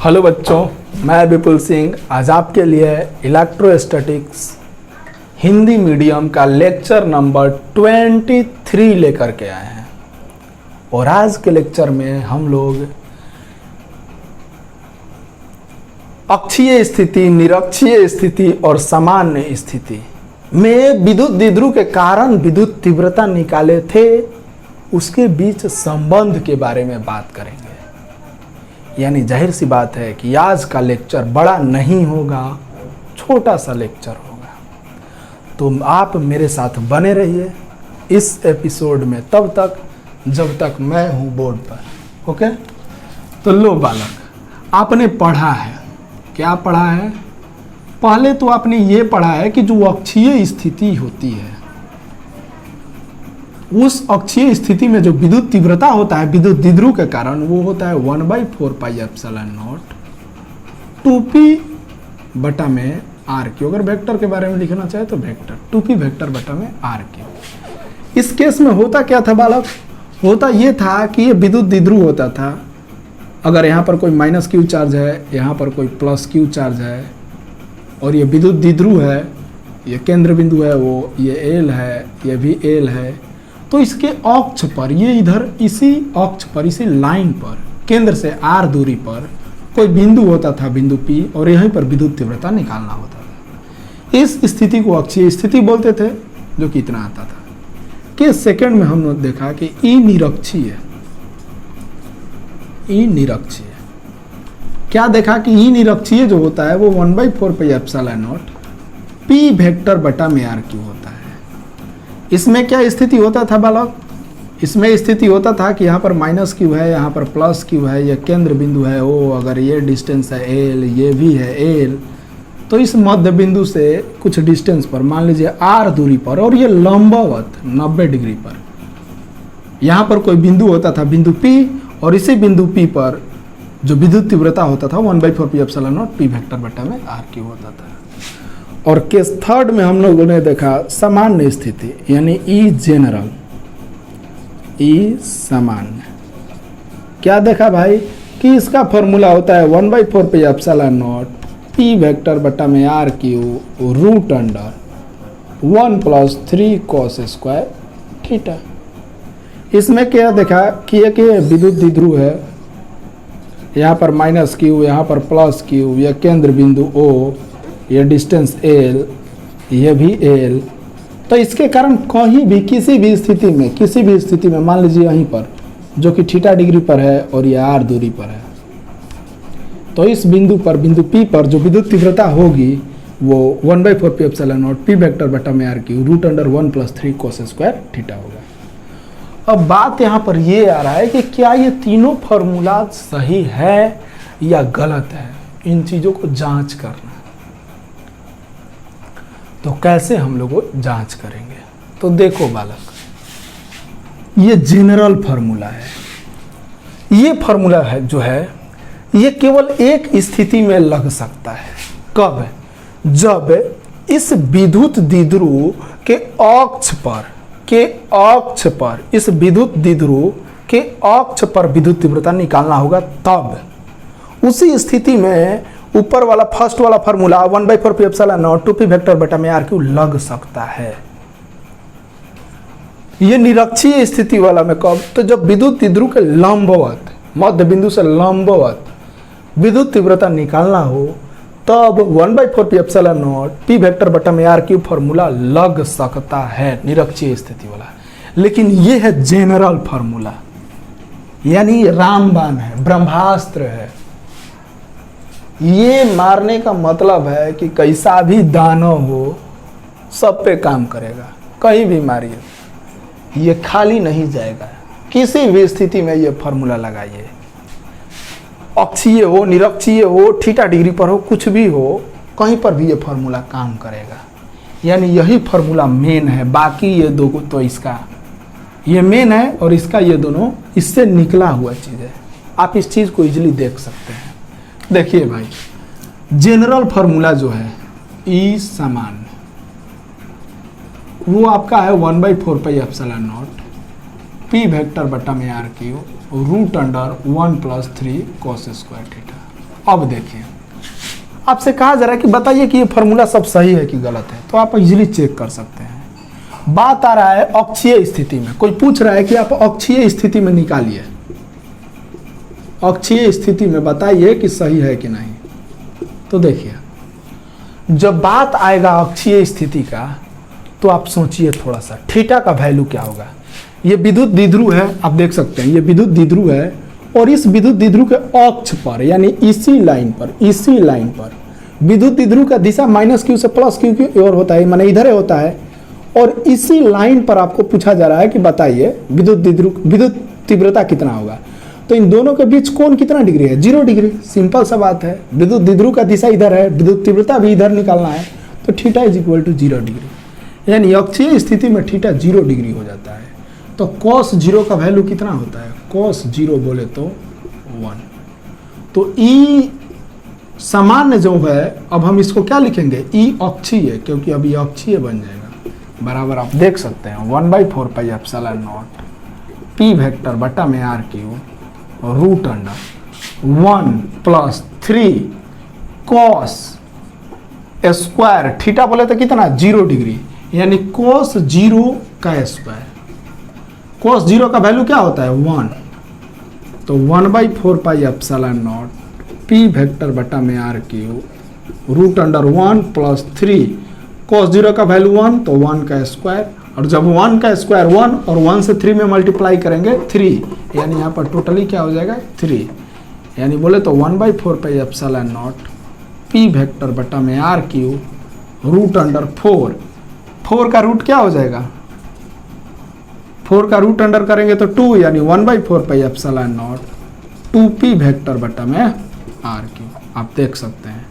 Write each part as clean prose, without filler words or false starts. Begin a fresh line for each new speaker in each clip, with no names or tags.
Hello बच्चों, मैं विपुल सिंह आज आपके लिए इलेक्ट्रोस्टैटिक्स हिंदी मीडियम का लेक्चर नंबर 23 लेकर के आए हैं। और आज के लेक्चर में हम लोग अक्षीय स्थिति, निरक्षीय स्थिति और सामान्य स्थिति में विद्युत द्विध्रुव के कारण विद्युत तीव्रता निकाले थे, उसके बीच संबंध के बारे में बात करेंगे। यानी जाहिर सी बात है कि आज का लेक्चर बड़ा नहीं होगा, छोटा सा लेक्चर होगा। तो आप मेरे साथ बने रहिए इस एपिसोड में तब तक जब तक मैं हूँ बोर्ड पर। ओके, तो लो बालक, आपने पढ़ा है, क्या पढ़ा है? पहले तो आपने ये पढ़ा है कि जो अक्षीय स्थिति होती है, उस अक्षीय स्थिति में जो विद्युत तीव्रता होता है विद्युत द्विध्रुव के कारण, वो होता है 1/4πε0 2p बटा में आर क्यू। अगर वेक्टर के बारे में लिखना चाहे तो वेक्टर 2p वेक्टर बटा में आर क्यू। इस केस में होता क्या था बालक? होता ये था कि ये विद्युत द्विध्रुव होता था। अगर यहाँ पर कोई माइनस क्यू चार्ज है, यहाँ पर कोई प्लस क्यू चार्ज है, और ये विद्युत द्विध्रुव है, ये केंद्र बिंदु है, वो ये एल है, ये भी एल है, तो इसके अक्ष पर, ये इधर इसी अक्ष पर, इसी लाइन पर, केंद्र से आर दूरी पर कोई बिंदु होता था, बिंदु P, और यहीं पर विद्युत तीव्रता निकालना होता था। इस स्थिति को अक्षीय स्थिति बोलते थे, जो कि इतना आता था। कि सेकंड में हमने देखा कि ई निरक्षीय, ई निरक्षीय क्या देखा कि ई निरक्षीय जो होता है वो 1/4πε0 P वेक्टर बटा में आर क्यू होता है। इसमें क्या स्थिति होता था बालक? इसमें स्थिति होता था कि यहाँ पर माइनस क्यू है, यहाँ पर प्लस क्यू है, ये केंद्र बिंदु है ओ, अगर ये डिस्टेंस है एल, ये भी है एल, तो इस मध्य बिंदु से कुछ डिस्टेंस पर, मान लीजिए आर दूरी पर, और ये लंबवत 90 डिग्री पर यहाँ पर कोई बिंदु होता था, बिंदु P, और इसी बिंदु P पर जो विद्युत तीव्रता होता था 1/4πε0 P वेक्टर बटा में आर क्यू होता था। और केस थर्ड में हम लोगों ने देखा सामान्य स्थिति, यानी ई जनरल, ई सामान्य। क्या देखा भाई? कि इसका फॉर्मूला होता है 1/4πε0 P वेक्टर बटा में R cube root under 1 + 3 cos square theta. इसमें क्या देखा कि एक विद्युत द्विध्रुव है, यहाँ पर माइनस क्यू, यहाँ पर प्लस क्यू, यह केंद्र बिंदु O, ये डिस्टेंस L, ये भी L। तो इसके कारण कहीं भी किसी भी स्थिति में मान लीजिए यहीं पर जो कि थीटा डिग्री पर है और ये r दूरी पर है, तो इस बिंदु पर, बिंदु P पर जो विद्युत तीव्रता होगी वो 1/4πε0 P वेक्टर बटा में R cube root under 1 + 3 cos square theta होगा। अब बात यहाँ पर ये आ रहा है कि क्या ये तीनों फॉर्मूला सही है या गलत है, इन चीज़ों को जांच करना। तो कैसे हम लोग जांच करेंगे? तो देखो बालक, ये जनरल फार्मूला है। ये फार्मूला है जो है, ये केवल एक स्थिति में लग सकता है। कब? जब इस विद्युत द्विध्रुव के अक्ष पर, इस विद्युत द्विध्रुव के अक्ष पर विद्युत तीव्रता निकालना होगा, तब उसी स्थिति में ऊपर वाला फर्स्ट वाला फार्मूला 1/4πε0 2p वेक्टर बटा में आर क्यू लग सकता है। ये निरक्षीय स्थिति वाला में कब? तो जब विद्युत द्विध्रुव के लंबवत, मध्य बिंदु से लंबवत विद्युत तीव्रता निकालना हो, तब 1/4πε0 p वेक्टर बटा में आर क्यू फार्मूला लग सकता है, निरक्षीय स्थिति वाला। लेकिन ये है जनरल फार्मूला, यानी रामबाण है, ब्रह्मास्त्र है। ये मारने का मतलब है कि कैसा भी दानव हो, सब पे काम करेगा, कहीं भी मारिए, ये खाली नहीं जाएगा। किसी भी स्थिति में ये फार्मूला लगाइए, अक्षीय हो, निरक्षीय हो, थीटा डिग्री पर हो, कुछ भी हो, कहीं पर भी ये फार्मूला काम करेगा। यानी यही फार्मूला मेन है, बाकी ये दो तो इसका ये मेन है और इसका ये दोनों इससे निकला हुआ चीज़ है। आप इस चीज़ को इजीली देख सकते हैं। देखिए भाई, जनरल फार्मूला जो है ई सामान्य, वो आपका है 1/4πε0 P वेक्टर बटा में R cube root under 1 + 3 cos square theta. अब देखिए, आपसे कहा जा रहा है कि बताइए कि ये फार्मूला सब सही है कि गलत है, तो आप इजीली चेक कर सकते हैं। बात आ रहा है अक्षीय स्थिति में, कोई पूछ रहा है कि आप अक्षीय स्थिति में निकालिए, अक्षीय स्थिति में बताइए कि सही है कि नहीं। तो देखिए, जब बात आएगा अक्षीय स्थिति का तो आप सोचिए थोड़ा सा, थीटा का वैल्यू क्या होगा। ये विद्युत द्विध्रुव है, आप देख सकते हैं ये विद्युत द्विध्रुव है, और इस विद्युत द्विध्रुव के अक्ष पर यानी इसी लाइन पर विद्युत द्विध्रुव का दिशा -q से +q की ओर होता है, माने इधर होता है, और इसी लाइन पर आपको पूछा जा रहा है कि बताइए विद्युत तीव्रता कितना होगा। तो इन दोनों के बीच कोण कितना डिग्री है? 0 डिग्री। सिंपल सा बात है, विद्युत द्विध्रुव का दिशा इधर है, विद्युत तीव्रता भी इधर निकालना है, तो theta is equal to 0 degree, यानी अक्षीय स्थिति में थीटा 0 डिग्री हो जाता है। तो cos 0 का वैल्यू कितना होता है? cos 0 बोले तो 1। तो E सामान्य जो है, अब हम इसको क्या लिखेंगे? E अक्षीय, क्योंकि अब ये अक्षीय बन जाएगा, बराबर आप देख सकते हैं 1/4 pi epsilon naught P vector बटा में R cube root under 1 + 3 cos square, theta बोले तो कितना? 0 डिग्री, यानी cos 0 का स्क्वायर। cos 0 का वैल्यू क्या होता है? 1। तो 1/4 pi epsilon naught P vector बटा में R cube root under 1 + 3 cos 0 का वैल्यू 1, तो 1 का स्क्वायर, और जब 1 का स्क्वायर 1 और 1 से 3 में मल्टीप्लाई करेंगे 3, यानी यहाँ पर टोटली क्या हो जाएगा? 3, यानी बोले तो 1/4 pi epsilon naught P vector बटा में R क्यूब रूट अंडर 4 का रूट क्या हो जाएगा? 4 का रूट अंडर करेंगे तो 2, यानी 1/4 pi epsilon not 2P vector बटा में R क्यूब। आप देख सकते हैं,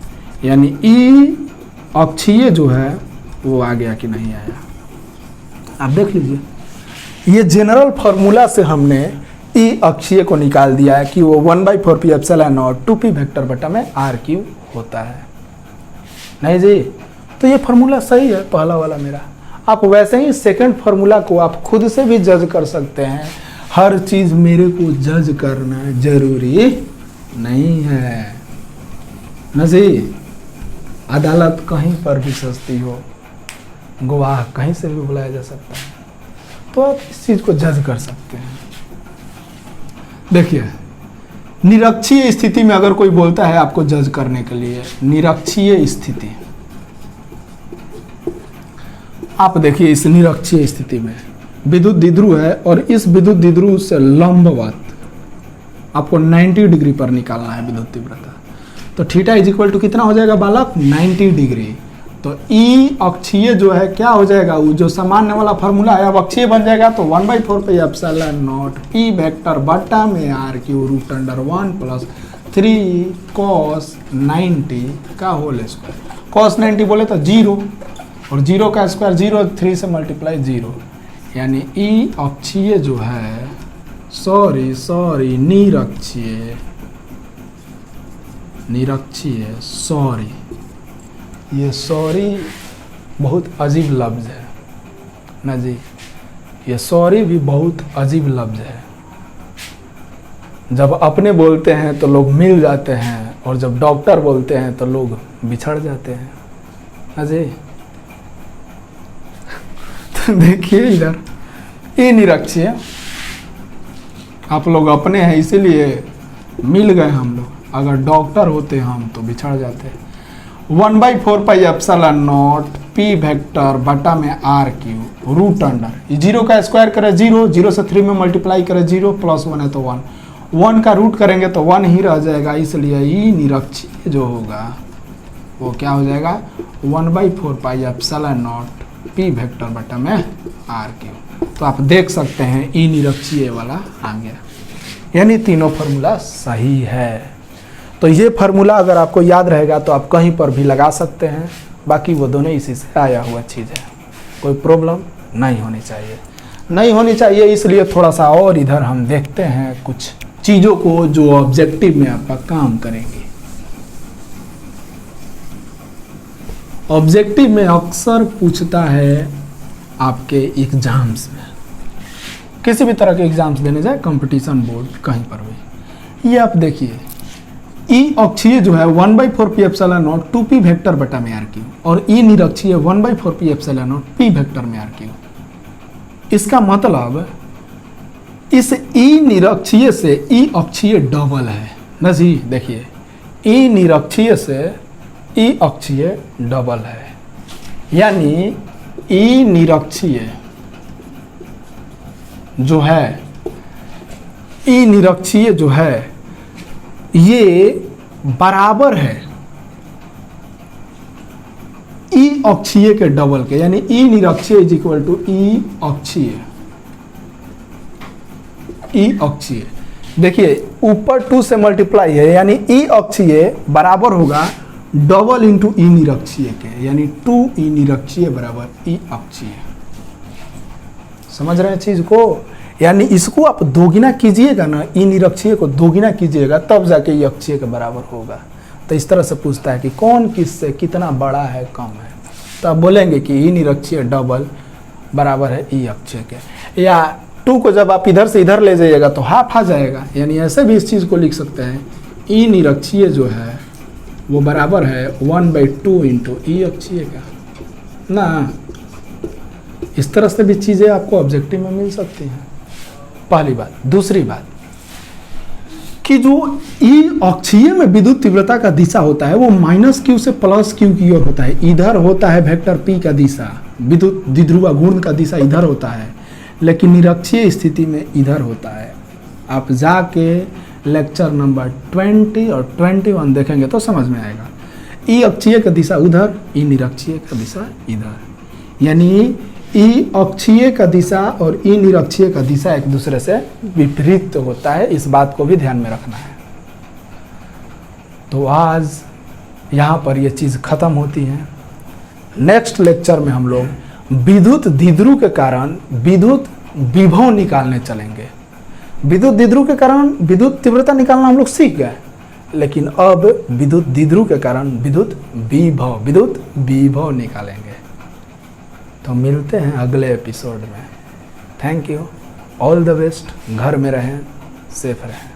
यानी E अक्षीय जो है वो आ गया कि नहीं आया, आप देख लीजिए। ये जनरल फार्मूला से हमने E अक्षीय को निकाल दिया है कि वो 1/4 P epsilon not 2P vector बटा में R क्यूब होता है। नहीं जी, तो ये फार्मूला सही है पहला वाला मेरा। आप वैसे ही सेकंड फार्मूला को आप खुद से भी जज कर सकते हैं। हर चीज मेरे को जज करना जरूरी नहीं है ना जी। अदालत कहीं पर भी सस्ती हो, गवाह कहीं से भी बुलाया जा सकता है, तो आप इस चीज को जज कर सकते हैं। देखिए, निरक्षीय स्थिति में अगर कोई बोलता है आपको जज करने के लिए, निरक्षीय स्थिति, आप देखिए इस निरक्षीय स्थिति में विद्युत द्विध्रुव है, और इस विद्युत द्विध्रुव से लंबवत आपको 90 डिग्री पर निकालना है विद्युत तीव्रता। तो थीटा इज इक्वल टू कितना हो जाएगा बालक? 90 डिग्री। तो E अक्षीय जो है क्या हो जाएगा? वो जो सामान्य वाला फार्मूला है अब अक्षीय बन जाएगा, तो 1/4 pi epsilon naught P vector बटा में R cube root under 1 + 3 cos 90 का होल स्क्वायर। cos 90 बोले तो 0, और 0 का स्क्वायर 0, 3 से मल्टीप्लाई 0, यानी E अक्षीय जो है, सॉरी निरक्षीय, सॉरी, ये सॉरी बहुत अजीब लफ्ज़ है ना जी। ये सॉरी भी बहुत अजीब लफ्ज़ है। जब अपने बोलते हैं तो लोग मिल जाते हैं, और जब डॉक्टर बोलते हैं तो लोग बिछड़ जाते हैं ना जी। तो देखिए इधर ये निरक्षीय, आप लोग अपने हैं इसीलिए मिल गए हम लोग, अगर डॉक्टर होते हम तो बिछड़ जाते। 1/4 pi epsilon naught P vector बटा में R क्यूब रूट अंडर 0 का स्क्वायर करे 0, 0 से 3 में मल्टीप्लाई करे 0, +1 है तो 1, 1 का रूट करेंगे तो 1 ही रह जाएगा, इसलिए E निरक्षीय जो होगा वो क्या हो जाएगा? 1/4 pi epsilon naught P vector बटा में R क्यूब। तो आप देख सकते हैं E निरक्षीय वाला आ गया, यानी तीनों फार्मूला सही है। तो ये फार्मूला अगर आपको याद रहेगा तो आप कहीं पर भी लगा सकते हैं, बाकी वो दोनों इसी से आया हुआ चीज़ है, कोई प्रॉब्लम नहीं होनी चाहिए। इसलिए थोड़ा सा और इधर हम देखते हैं कुछ चीज़ों को जो ऑब्जेक्टिव में आपका काम करेंगे। ऑब्जेक्टिव में अक्सर पूछता है आपके एग्जाम्स में, किसी भी तरह के एग्जाम्स देने जाए, कंपटीशन बोर्ड कहीं पर भी। ये आप देखिए ई अक्षीय जो है 1/4 P epsilon not 2p vector बटा में आर क्यू, और ई निरक्षीय 1/4 P epsilon naught p vector में आर क्यू। इसका मतलब इस ई निरक्षीय से ई अक्षीय डबल है ना जी। देखिए ई निरक्षीय से ई अक्षीय डबल है, यानी ई निरक्षीय जो है, ई निरक्षीय जो है ये बराबर है ई अक्षीय के डबल के, यानी ई निरक्षीय इज इक्वल टू ई अक्षीय। ई अक्षीय देखिए ऊपर 2 से मल्टीप्लाई है, यानी ई अक्षीय बराबर होगा डबल इंटू ई निरक्षीय के, यानी 2 ई निरक्षीय बराबर ई अक्षीय। समझ रहे हैं चीज को? यानी इसको आप दोगुना कीजिएगा ना, ई निरक्षीय को दोगुना कीजिएगा तब जाके ई अक्षीय के बराबर होगा। तो इस तरह से पूछता है कि कौन किससे कितना बड़ा है, कम है, तो आप बोलेंगे कि ई निरक्षीय डबल बराबर है ई अक्षीय के। या 2 को जब आप इधर से इधर ले जाइएगा तो हाफ आ जाएगा, यानी ऐसे भी इस चीज़ को लिख सकते हैं ई निरक्षीय जो है वो बराबर है 1/2 इंटू ई अक्षीय का ना। इस तरह से भी चीज़ें आपको ऑब्जेक्टिव में मिल सकती हैं, पहली बात। दूसरी बात कि जो ई अक्षीय में विद्युत तीव्रता का दिशा होता है वो -q से +q की ओर होता है। इधर होता है वेक्टर p का दिशा, विद्युत द्विध्रुव घूर्ण का दिशा इधर होता है, लेकिन निरक्षीय स्थिति में इधर होता है। आप जाके लेक्चर नंबर 20 और 21 देखेंगे तो समझ में आएगा। ई अक्षीय का दिशा उधर, ई निरक्षीय का दिशा इधर, यानी ई अक्षीय का दिशा और ई निरक्षीय का दिशा एक दूसरे से विपरीत होता है। इस बात को भी ध्यान में रखना है। तो आज यहाँ पर ये चीज़ खत्म होती है। नेक्स्ट लेक्चर में हम लोग विद्युत द्विध्रुव के कारण विद्युत विभव निकालने चलेंगे। विद्युत द्विध्रुव के कारण विद्युत तीव्रता निकालना हम लोग सीख गए, लेकिन अब विद्युत द्विध्रुव के कारण विद्युत विभव निकालेंगे। तो मिलते हैं अगले एपिसोड में। Thank you, all the best. घर में रहें, सेफ रहें।